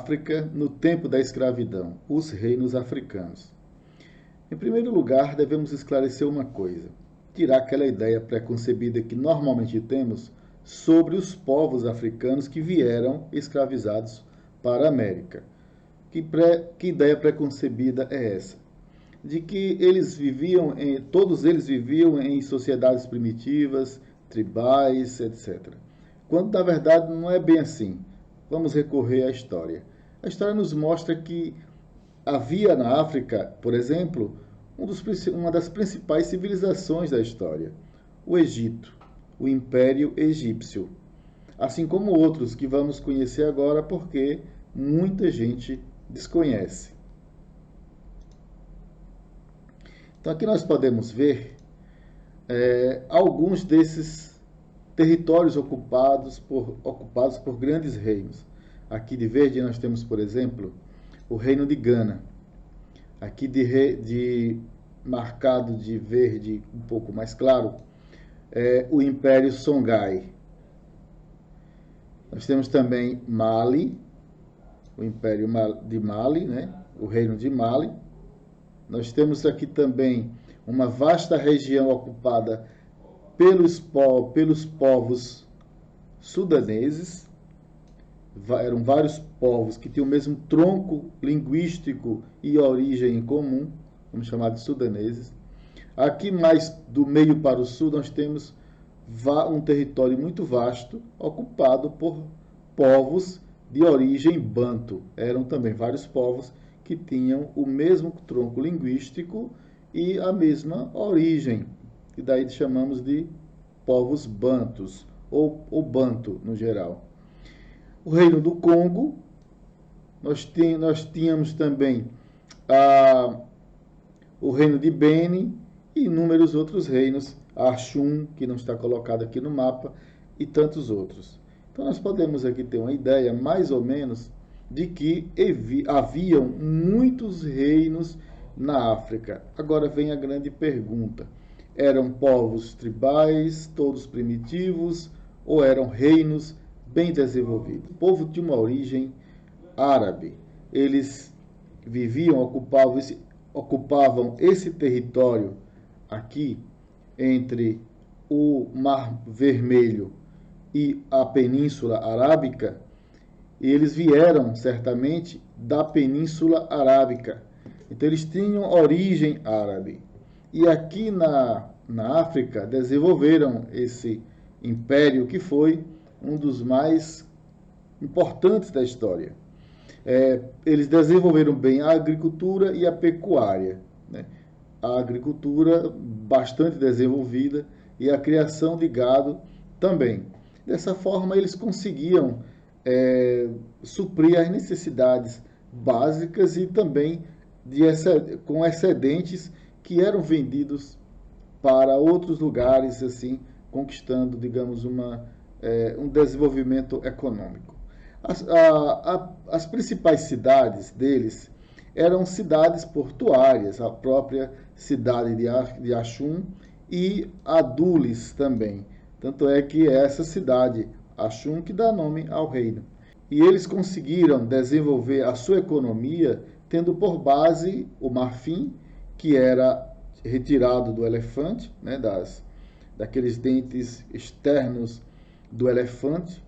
África no tempo da escravidão, os reinos africanos. Em primeiro lugar, devemos esclarecer uma coisa, tirar aquela ideia preconcebida que normalmente temos sobre os povos africanos que vieram escravizados para a América. Que ideia preconcebida é essa? De que todos eles viviam em sociedades primitivas, tribais, etc. Quando na verdade não é bem assim. Vamos recorrer à história. A história nos mostra que havia na África, por exemplo, uma das principais civilizações da história, o Egito, o Império Egípcio, assim como outros que vamos conhecer agora porque muita gente desconhece. Então aqui nós podemos ver alguns desses territórios ocupados por grandes reinos. Aqui de verde nós temos, por exemplo, o reino de Gana. Aqui marcado de verde um pouco mais claro, o Império Songhai. Nós temos também Mali, o Império de Mali, né? O Reino de Mali. Nós temos aqui também uma vasta região ocupada pelos povos sudaneses. Eram vários povos que tinham o mesmo tronco linguístico e origem em comum, vamos chamar de sudaneses. Aqui mais do meio para o sul nós temos um território muito vasto, ocupado por povos de origem banto. Eram também vários povos que tinham o mesmo tronco linguístico e a mesma origem, e daí chamamos de povos bantos, ou banto no geral. O reino do Congo, nós tínhamos também o reino de Beni e inúmeros outros reinos, Axum, que não está colocado aqui no mapa, e tantos outros. Então nós podemos aqui ter uma ideia, mais ou menos, de que haviam muitos reinos na África. Agora vem a grande pergunta. Eram povos tribais, todos primitivos, ou eram reinos bem desenvolvidos? O povo tinha uma origem árabe. Eles ocupavam esse território aqui entre o Mar Vermelho e a Península Arábica. E eles vieram, certamente, da Península Arábica. Então, eles tinham origem árabe. E aqui na África, desenvolveram esse império que foi um dos mais importantes da história. Eles desenvolveram bem a agricultura e a pecuária, né? A agricultura bastante desenvolvida e a criação de gado também. Dessa forma, eles conseguiam suprir as necessidades básicas e também com excedentes que eram vendidos para outros lugares, assim, conquistando, digamos, um desenvolvimento econômico. As principais cidades deles eram cidades portuárias, a própria cidade de Axum e Adulis também. Tanto é que é essa cidade, Axum, que dá nome ao reino. E eles conseguiram desenvolver a sua economia tendo por base o marfim, que era retirado do elefante, né, daqueles dentes externos do elefante.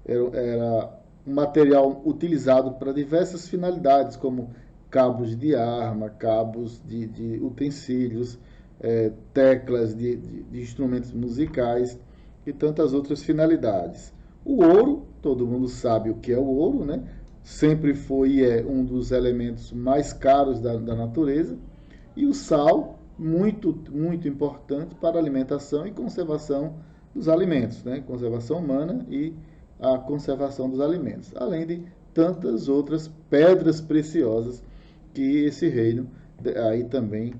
Era um material utilizado para diversas finalidades, como cabos de arma, cabos de utensílios, teclas de instrumentos musicais e tantas outras finalidades. O ouro, todo mundo sabe o que é o ouro, né? Sempre foi e é um dos elementos mais caros da natureza. E o sal, muito, muito importante para a alimentação e conservação dos alimentos, né? Conservação humana e a conservação dos alimentos, além de tantas outras pedras preciosas que esse reino aí também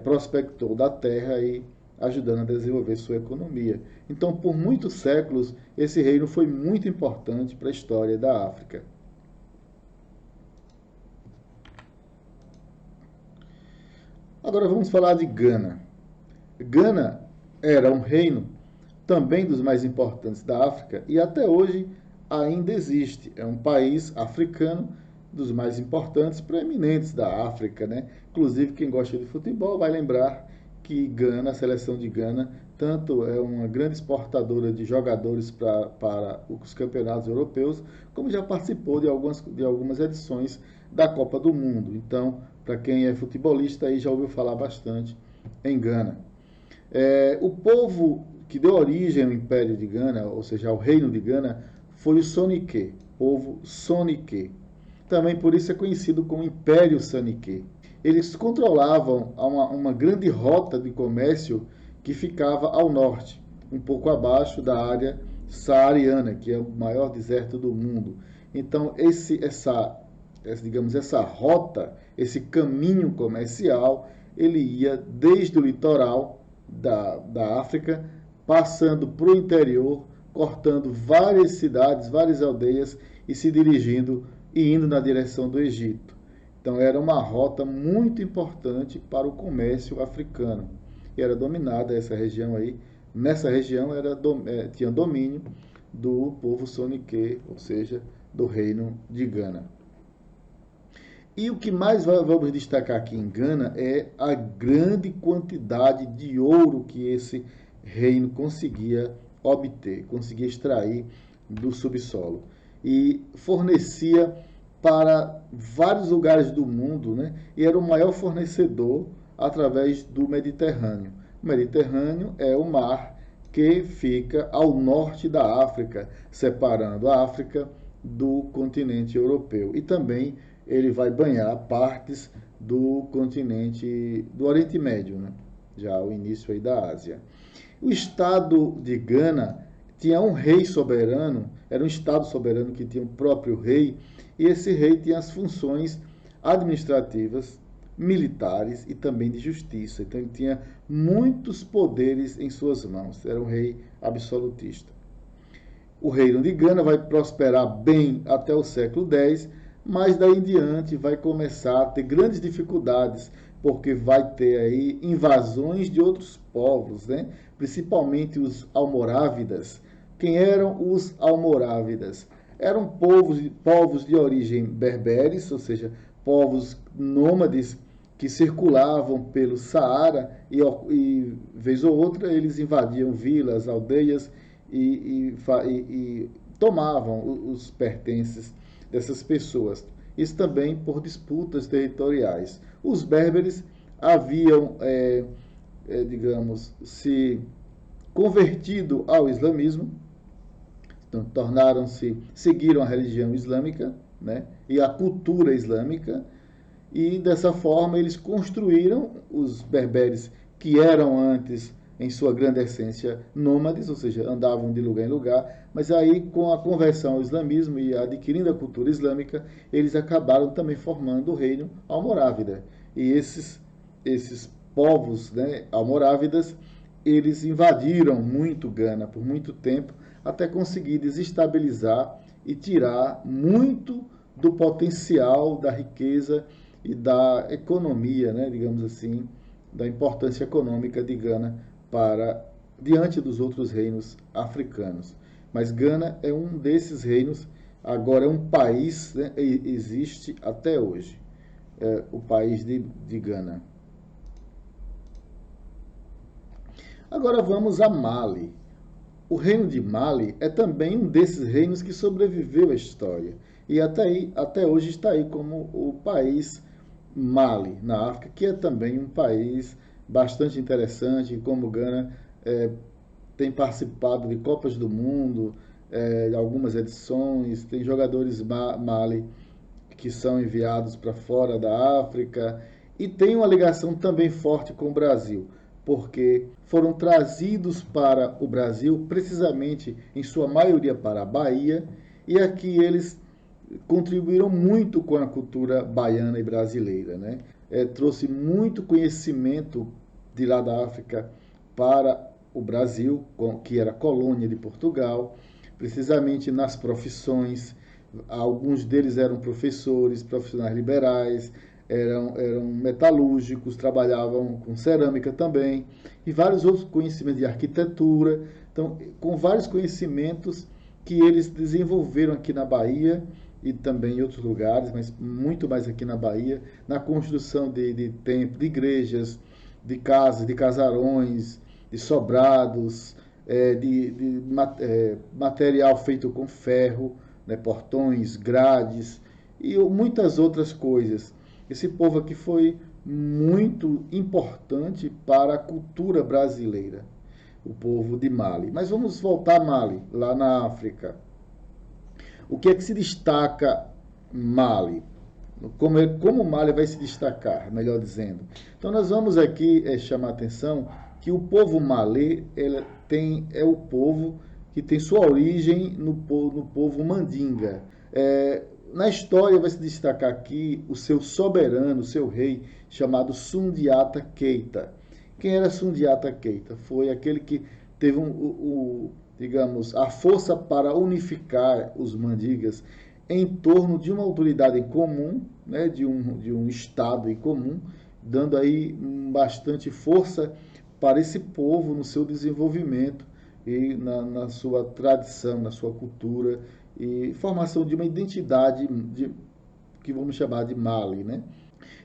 prospectou da terra e ajudando a desenvolver sua economia. Então, por muitos séculos, esse reino foi muito importante para a história da África. Agora vamos falar de Gana. Gana era um reino também dos mais importantes da África e até hoje ainda existe. É um país africano dos mais importantes, proeminentes da África, né? Inclusive, quem gosta de futebol vai lembrar que Gana, a seleção de Gana, tanto é uma grande exportadora de jogadores para os campeonatos europeus, como já participou de algumas edições da Copa do Mundo. Então, para quem é futebolista, aí já ouviu falar bastante em Gana. O povo que deu origem ao Império de Gana, ou seja, ao Reino de Gana, foi o Soninké, povo Soninké. Também por isso é conhecido como Império Soninké. Eles controlavam uma grande rota de comércio que ficava ao norte, um pouco abaixo da área saariana, que é o maior deserto do mundo. Então, essa rota, esse caminho comercial, ele ia desde o litoral da África, passando para o interior, cortando várias cidades, várias aldeias e se dirigindo e indo na direção do Egito. Então era uma rota muito importante para o comércio africano. E era dominada essa região aí. Nessa região tinha domínio do povo Soninké, ou seja, do reino de Gana. E o que mais vamos destacar aqui em Gana é a grande quantidade de ouro que esse reino conseguia obter, conseguia extrair do subsolo. E fornecia para vários lugares do mundo, né? E era o maior fornecedor através do Mediterrâneo. O Mediterrâneo é o mar que fica ao norte da África, separando a África do continente europeu. E também ele vai banhar partes do continente do Oriente Médio, né? Já o início aí da Ásia. O estado de Gana tinha um rei soberano, era um estado soberano que tinha o próprio rei, e esse rei tinha as funções administrativas, militares e também de justiça. Então ele tinha muitos poderes em suas mãos, era um rei absolutista. O reino de Gana vai prosperar bem até o século X, mas daí em diante vai começar a ter grandes dificuldades, porque vai ter aí invasões de outros povos, né? Principalmente os almorávidas. Quem eram os almorávidas? Eram povos de origem berberes, ou seja, povos nômades que circulavam pelo Saara e vez ou outra eles invadiam vilas, aldeias e tomavam os pertences dessas pessoas. Isso também por disputas territoriais. Os berberes haviam, digamos, se convertido ao islamismo, então seguiram a religião islâmica, né, e a cultura islâmica, e dessa forma eles construíram os berberes que eram antes, em sua grande essência, nômades, ou seja, andavam de lugar em lugar, mas aí com a conversão ao islamismo e adquirindo a cultura islâmica, eles acabaram também formando o reino almorávida. E esses povos, né, almorávidas, eles invadiram muito Gana por muito tempo, até conseguir desestabilizar e tirar muito do potencial da riqueza e da economia, né, digamos assim, da importância econômica de Gana diante dos outros reinos africanos. Mas Gana é um desses reinos, agora é um país, né, existe até hoje, o país de Gana. Agora vamos a Mali. O reino de Mali é também um desses reinos que sobreviveu à história e até hoje está aí como o país Mali, na África, que é também um país bastante interessante, como Gana tem participado de Copas do Mundo, algumas edições, tem jogadores Mali que são enviados para fora da África e tem uma ligação também forte com o Brasil, porque foram trazidos para o Brasil, precisamente em sua maioria para a Bahia, e aqui eles contribuíram muito com a cultura baiana e brasileira, né? Trouxe muito conhecimento de lá da África para o Brasil, que era colônia de Portugal, precisamente nas profissões. Alguns deles eram professores, profissionais liberais, eram metalúrgicos, trabalhavam com cerâmica também, e vários outros conhecimentos de arquitetura. Então, com vários conhecimentos que eles desenvolveram aqui na Bahia e também em outros lugares, mas muito mais aqui na Bahia, na construção de templos, de igrejas, de casas, de casarões, de sobrados, material feito com ferro, né, portões, grades e muitas outras coisas. Esse povo aqui foi muito importante para a cultura brasileira, o povo de Mali. Mas vamos voltar a Mali, lá na África. O que é que se destaca Mali? Como Mali vai se destacar, melhor dizendo. Então nós vamos aqui chamar a atenção que o povo malê é o povo que tem sua origem no povo Mandinga. Na história vai se destacar aqui o seu soberano, o seu rei, chamado Sundiata Keita. Quem era Sundiata Keita? Foi aquele que teve digamos, a força para unificar os Mandingas em torno de uma autoridade em comum, né, de um Estado em comum, dando aí bastante força para esse povo no seu desenvolvimento e na sua tradição, na sua cultura e formação de uma identidade que vamos chamar de Mali, né?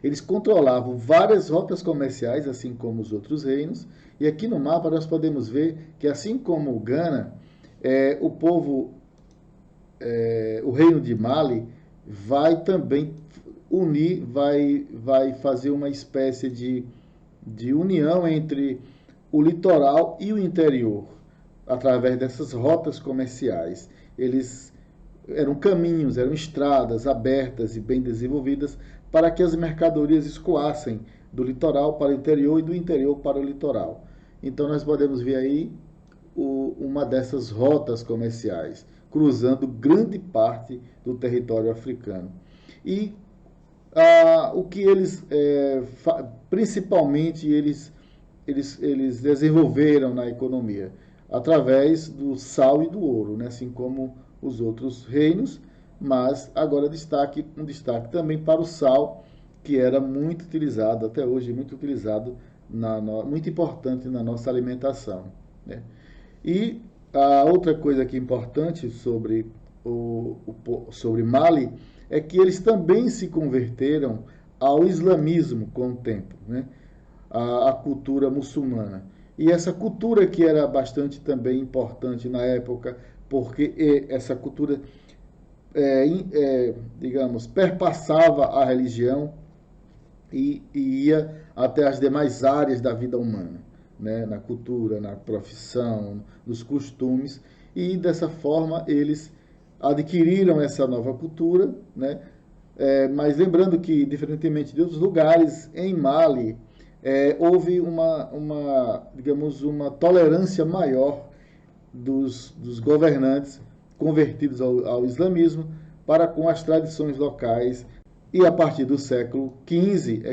Eles controlavam várias rotas comerciais, assim como os outros reinos, e aqui no mapa nós podemos ver que, assim como o Ghana, o reino de Mali vai também unir, vai fazer uma espécie de união entre o litoral e o interior, através dessas rotas comerciais. Eles eram caminhos, eram estradas abertas e bem desenvolvidas para que as mercadorias escoassem do litoral para o interior e do interior para o litoral. Então nós podemos ver aí uma dessas rotas comerciais, cruzando grande parte do território africano. E o que eles, principalmente, eles desenvolveram na economia? Através do sal e do ouro, né? Assim como os outros reinos, mas agora um destaque também para o sal, que era muito utilizado, até hoje muito utilizado, muito importante na nossa alimentação, né? E a outra coisa que é importante sobre Mali é que eles também se converteram ao islamismo com o tempo, né? A cultura muçulmana. E essa cultura que era bastante também importante na época, porque essa cultura, digamos, perpassava a religião e ia até as demais áreas da vida humana, né? Na cultura, na profissão, nos costumes, e dessa forma eles adquiriram essa nova cultura, né? Mas lembrando que, diferentemente de outros lugares, em Mali, houve digamos, uma tolerância maior dos governantes convertidos ao islamismo para com as tradições locais. E a partir do século XV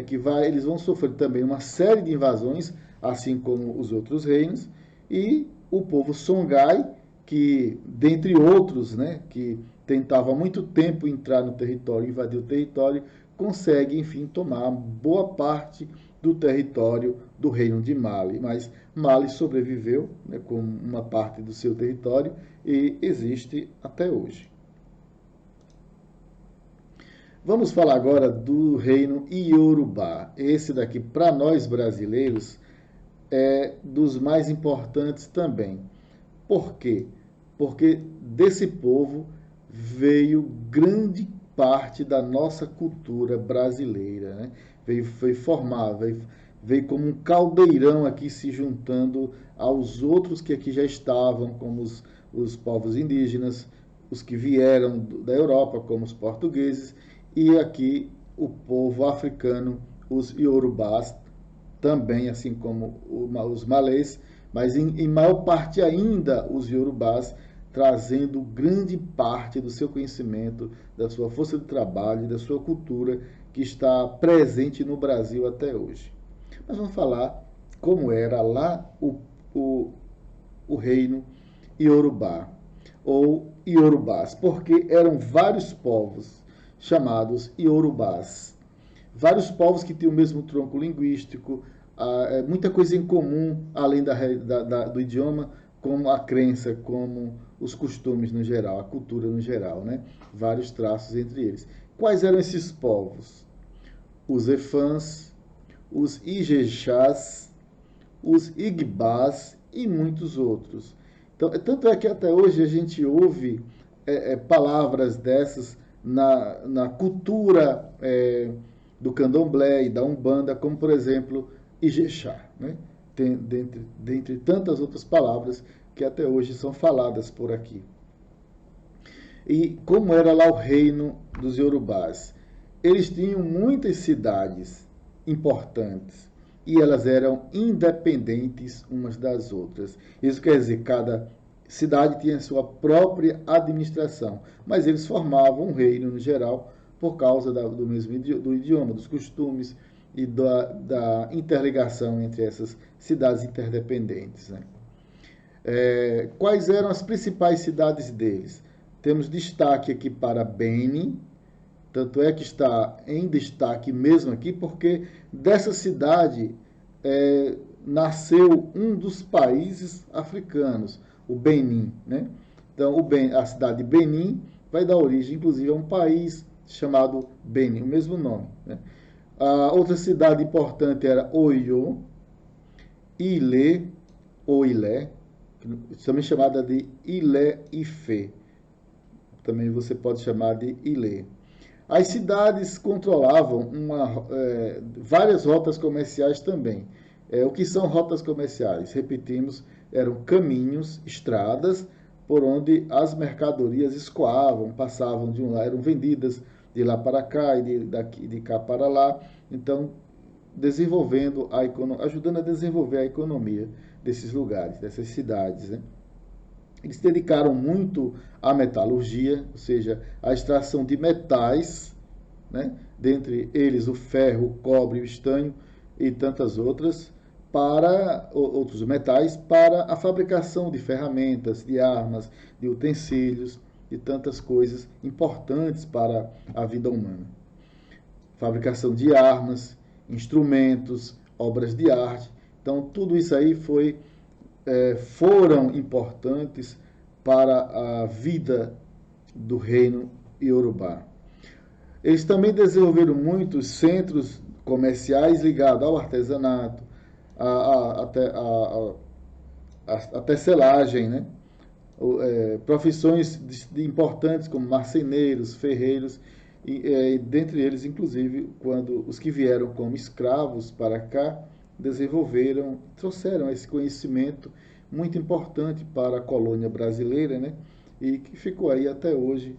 eles vão sofrer também uma série de invasões, assim como os outros reinos, e o povo Songhai, que, dentre outros, né, que tentava há muito tempo entrar no território, invadir o território, consegue, enfim, tomar boa parte do território do reino de Mali. Mas Mali sobreviveu, né, com uma parte do seu território e existe até hoje. Vamos falar agora do reino Iorubá. Esse daqui, para nós brasileiros, é dos mais importantes também. Por quê? Porque desse povo veio grande parte da nossa cultura brasileira, né? Foi formada, veio como um caldeirão aqui se juntando aos outros que aqui já estavam, como os povos indígenas, os que vieram da Europa, como os portugueses, e aqui o povo africano, os iorubás, também, assim como os malês, mas em maior parte ainda os iorubás, trazendo grande parte do seu conhecimento, da sua força de trabalho, da sua cultura, que está presente no Brasil até hoje. Mas vamos falar como era lá o reino Iorubá, ou Iorubás, porque eram vários povos chamados Iorubás. Vários povos que tinham o mesmo tronco linguístico, muita coisa em comum, além do idioma, como a crença, como os costumes no geral, a cultura no geral, né? Vários traços entre eles. Quais eram esses povos? Os Efãs, os Ijexás, os Igbás e muitos outros. Então, tanto é que até hoje a gente ouve palavras dessas na cultura do candomblé e da umbanda, como, por exemplo, Ijexá, né? Tem, dentre tantas outras palavras que até hoje são faladas por aqui. E como era lá o reino dos Yorubás? Eles tinham muitas cidades importantes e elas eram independentes umas das outras. Isso quer dizer, cada cidade tinha sua própria administração, mas eles formavam um reino no geral por causa do mesmo do idioma, dos costumes e da interligação entre essas cidades interdependentes, né? Quais eram as principais cidades deles? Temos destaque aqui para Beni, tanto é que está em destaque mesmo aqui, porque dessa cidade nasceu um dos países africanos, o Benin, né? Então, a cidade de Benin vai dar origem, inclusive, a um país chamado Benin, o mesmo nome, né? A outra cidade importante era Oyo, Ilé, ou Ilé, também chamada de Ilé-Ifé. Também você pode chamar de Ilê. As cidades controlavam várias rotas comerciais também. O que são rotas comerciais? Repetimos, eram caminhos, estradas, por onde as mercadorias escoavam, passavam de um lado, eram vendidas de lá para cá e de cá para lá. Então, desenvolvendo ajudando a desenvolver a economia desses lugares, dessas cidades, né? Eles se dedicaram muito à metalurgia, ou seja, à extração de metais, né? Dentre eles o ferro, o cobre, o estanho e tantas outras, para outros metais, para a fabricação de ferramentas, de armas, de utensílios e tantas coisas importantes para a vida humana. Fabricação de armas, instrumentos, obras de arte. Então, tudo isso aí foram importantes para a vida do reino iorubá. Eles também desenvolveram muitos centros comerciais ligados ao artesanato, a tecelagem, né? Profissões importantes como marceneiros, ferreiros, e dentre eles, inclusive, quando os que vieram como escravos para cá, trouxeram esse conhecimento muito importante para a colônia brasileira, né? E que ficou aí até hoje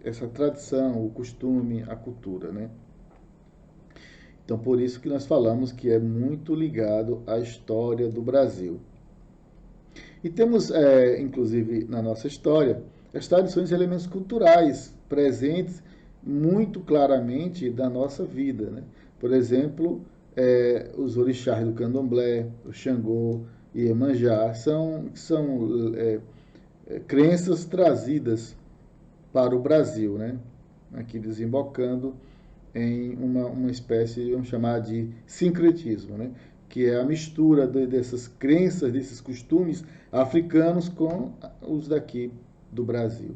essa tradição, o costume, a cultura, né? Então, por isso que nós falamos que é muito ligado à história do Brasil. E temos, inclusive, na nossa história, as tradições e elementos culturais presentes muito claramente da nossa vida, né? Por exemplo, os orixás do candomblé, o Xangô e Iemanjá, são crenças trazidas para o Brasil, né? Aqui desembocando em uma espécie, vamos chamar de sincretismo, né? Que é a mistura dessas crenças, desses costumes africanos com os daqui do Brasil.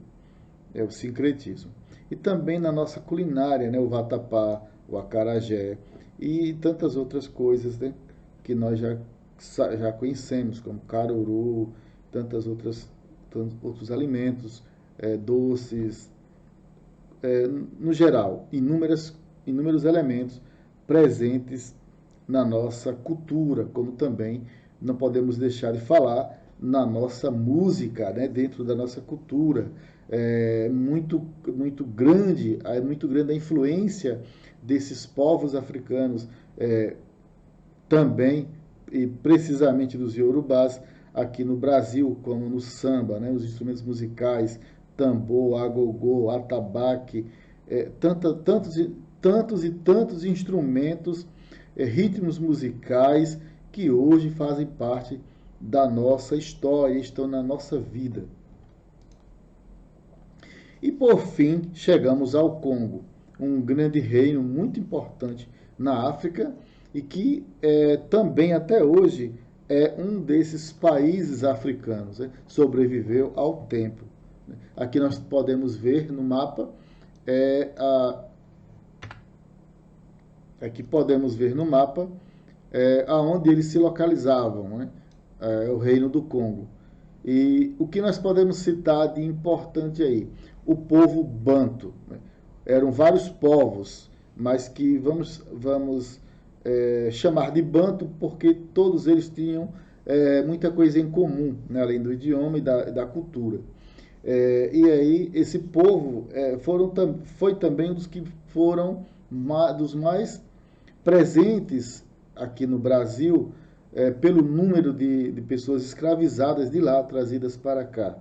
É o sincretismo. E também na nossa culinária, né? O vatapá, o acarajé e tantas outras coisas, né? Que nós já conhecemos, como caruru, tantos outros alimentos, doces, no geral, inúmeros elementos presentes na nossa cultura, como também não podemos deixar de falar na nossa música, né, dentro da nossa cultura. Muito grande a influência desses povos africanos, também, e precisamente dos iorubás, aqui no Brasil, como no samba, né, os instrumentos musicais, tambor, agogô, atabaque, tantos e tantos instrumentos, ritmos musicais que hoje fazem parte da nossa história, estão na nossa vida. E por fim, chegamos ao Congo, um grande reino muito importante na África e que também até hoje é um desses países africanos, né? Sobreviveu ao tempo. Aqui nós podemos ver no mapa, é, a, aqui podemos ver no mapa aonde eles se localizavam, né? O Reino do Congo. E o que nós podemos citar de importante aí? O povo Banto, né? Eram vários povos, mas que vamos chamar de Banto porque todos eles tinham muita coisa em comum, né? Além do idioma e da cultura. E aí esse povo foi também um dos que foram dos mais presentes aqui no Brasil, pelo número de pessoas escravizadas de lá, trazidas para cá,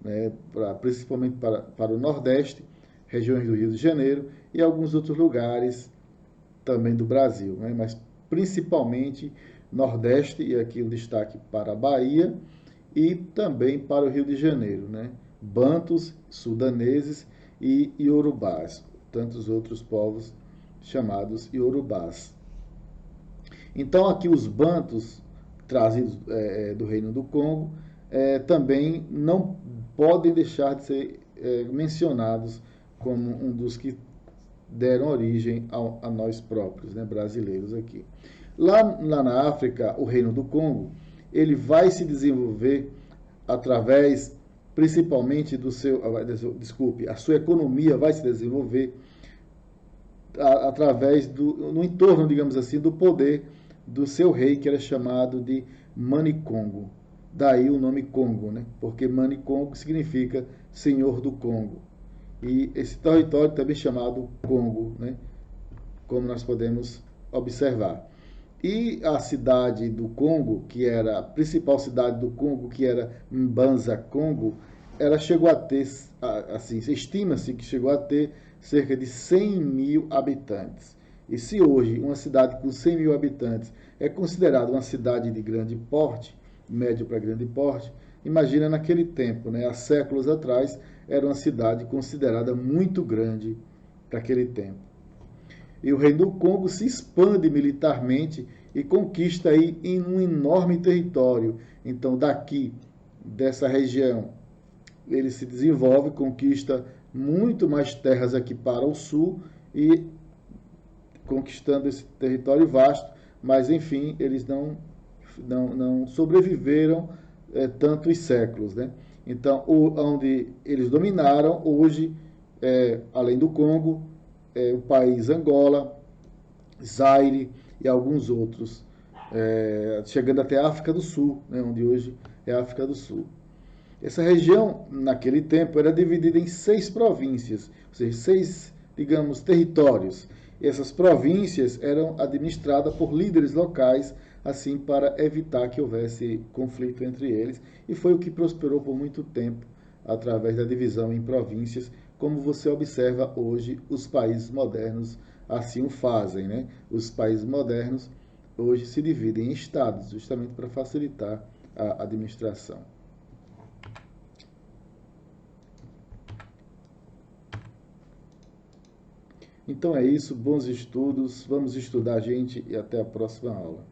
né, principalmente para o Nordeste, regiões do Rio de Janeiro e alguns outros lugares também do Brasil, né, mas principalmente Nordeste, e aqui um destaque para a Bahia e também para o Rio de Janeiro, né, bantos, sudaneses e iorubás, tantos outros povos chamados iorubás. Então aqui os bantos trazidos do Reino do Congo também não podem deixar de ser mencionados como um dos que deram origem a nós próprios, né, brasileiros aqui. Lá na África, o Reino do Congo, ele vai se desenvolver através, principalmente a sua economia vai se desenvolver através no entorno, digamos assim, do poder do seu rei, que era chamado de Manicongo. Daí o nome Congo, né? Porque Manicongo significa Senhor do Congo. E esse território também chamado Congo, né? Como nós podemos observar. E a cidade do Congo, que era a principal cidade do Congo, que era Mbanza Congo, ela chegou a ter, assim, estima-se que chegou a ter cerca de 100 mil habitantes. E se hoje uma cidade com 100 mil habitantes é considerada uma cidade de grande porte, médio para grande porte, imagina naquele tempo, né, há séculos atrás, era uma cidade considerada muito grande para aquele tempo. E o Reino do Congo se expande militarmente e conquista aí em um enorme território. Então, daqui, dessa região, ele se desenvolve, conquista muito mais terras aqui para o sul e conquistando esse território vasto, mas enfim, eles não sobreviveram tantos séculos, né? Então, onde eles dominaram, hoje, além do Congo, o país Angola, Zaire e alguns outros, chegando até a África do Sul, né, onde hoje é a África do Sul. Essa região, naquele tempo, era dividida em 6 províncias, ou seja, 6, digamos, territórios. E essas províncias eram administradas por líderes locais, assim, para evitar que houvesse conflito entre eles. E foi o que prosperou por muito tempo, através da divisão em províncias, como você observa hoje os países modernos assim o fazem, né? Os países modernos hoje se dividem em estados, justamente para facilitar a administração. Então é isso, bons estudos, vamos estudar, gente, e até a próxima aula.